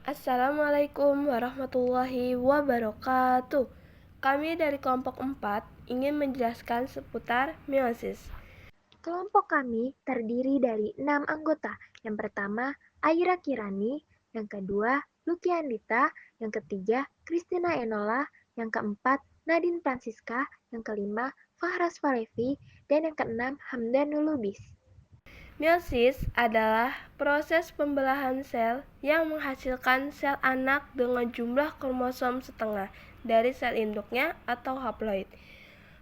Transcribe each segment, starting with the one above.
Assalamualaikum warahmatullahi wabarakatuh. Kami dari kelompok 4 ingin menjelaskan seputar meiosis. Kelompok kami terdiri dari 6 anggota. Yang pertama, Aira Kirani. Yang kedua, Lucky Andita. Yang ketiga, Christina Enola. Yang keempat, Nadine Francisca. Yang kelima, Fahras Falevi. Dan yang keenam, Hamdanul Lubis. Meiosis adalah proses pembelahan sel yang menghasilkan sel anak dengan jumlah kromosom setengah dari sel induknya atau haploid.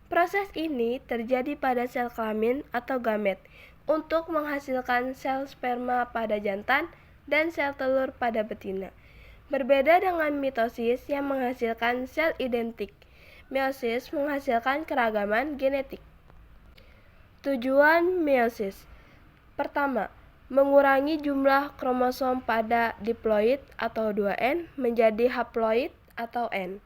Proses ini terjadi pada sel kelamin atau gamet untuk menghasilkan sel sperma pada jantan dan sel telur pada betina. Berbeda dengan mitosis yang menghasilkan sel identik, meiosis menghasilkan keragaman genetik. Tujuan meiosis: pertama, mengurangi jumlah kromosom pada diploid atau 2N menjadi haploid atau N.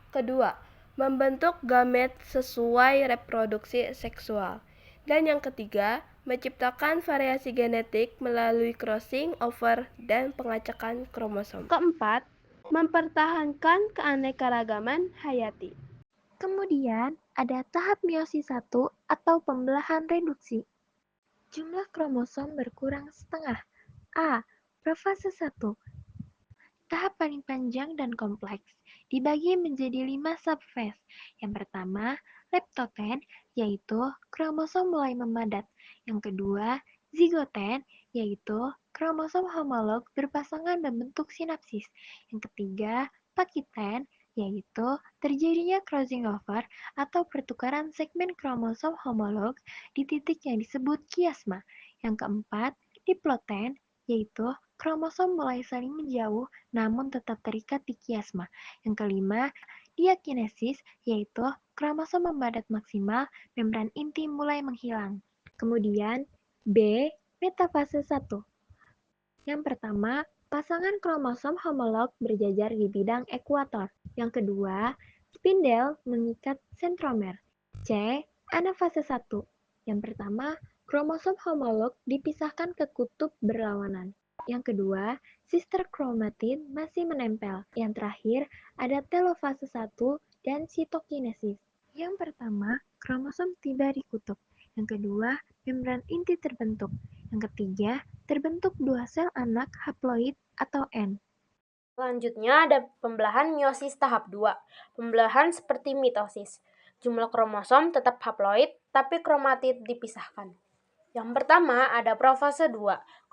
Kedua, membentuk gamet sesuai reproduksi seksual. Dan yang ketiga, menciptakan variasi genetik melalui crossing over dan pengacakan kromosom. Keempat, mempertahankan keanekaragaman hayati. Kemudian, ada tahap meiosis 1 atau pembelahan reduksi. Jumlah kromosom berkurang setengah. A. Profase 1. Tahap paling panjang dan kompleks, dibagi menjadi 5 subfase. Yang pertama, leptoten, yaitu kromosom mulai memadat. Yang kedua, zigoten, yaitu kromosom homolog berpasangan membentuk sinapsis. Yang ketiga, pakiten, yaitu terjadinya crossing over atau pertukaran segmen kromosom homolog di titik yang disebut kiasma. Yang keempat, diploten, yaitu kromosom mulai saling menjauh namun tetap terikat di kiasma. Yang kelima, diakinesis, yaitu kromosom memadat maksimal, membran inti mulai menghilang. Kemudian, B. Metafase 1. Yang pertama, pasangan kromosom homolog berjajar di bidang ekuator. Yang kedua, spindel mengikat sentromer. C. Anafase 1. Yang pertama, kromosom homolog dipisahkan ke kutub berlawanan. Yang kedua, sister chromatid masih menempel. Yang terakhir, ada telofase 1 dan sitokinesis. Yang pertama, kromosom tiba di kutub. Yang kedua, membran inti terbentuk. Yang ketiga, terbentuk dua sel anak haploid atau N. Selanjutnya ada pembelahan meiosis tahap 2. Pembelahan seperti mitosis. Jumlah kromosom tetap haploid, tapi kromatid dipisahkan. Yang pertama ada profase 2.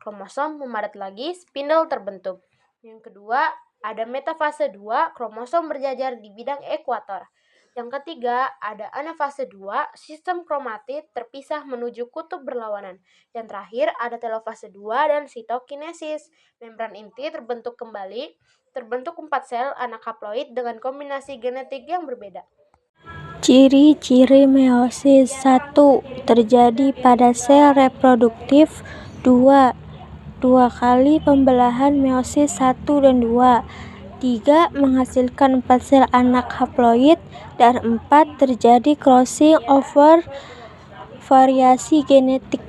Kromosom memadat lagi, spindel terbentuk. Yang kedua ada metafase 2. Kromosom berjajar di bidang ekuator. Yang ketiga ada anafase 2. Sistem kromatid terpisah menuju kutub berlawanan. Yang terakhir ada telofase 2 dan sitokinesis. Membran inti terbentuk kembali. Terbentuk 4 sel anak haploid dengan kombinasi genetik yang berbeda. Ciri-ciri meiosis 1 terjadi pada sel reproduktif 2. Dua kali pembelahan meiosis 1 dan 2. 3. Menghasilkan 4 sel anak haploid. Dan 4. Terjadi crossing over variasi genetik.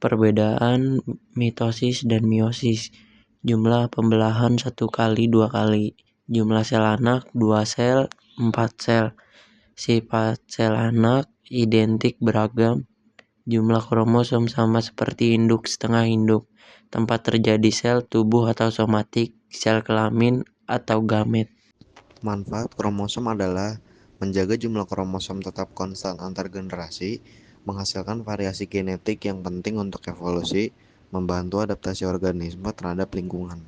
Perbedaan mitosis dan meiosis: jumlah pembelahan 1 kali 2 kali, jumlah sel anak 2 sel 4 sel, sifat sel anak identik beragam, jumlah kromosom sama seperti induk setengah induk, tempat terjadi sel tubuh atau somatik, sel kelamin atau gamet. Manfaat kromosom adalah menjaga jumlah kromosom tetap konstan antar generasi, menghasilkan variasi genetik yang penting untuk evolusi, membantu adaptasi organisme terhadap lingkungan.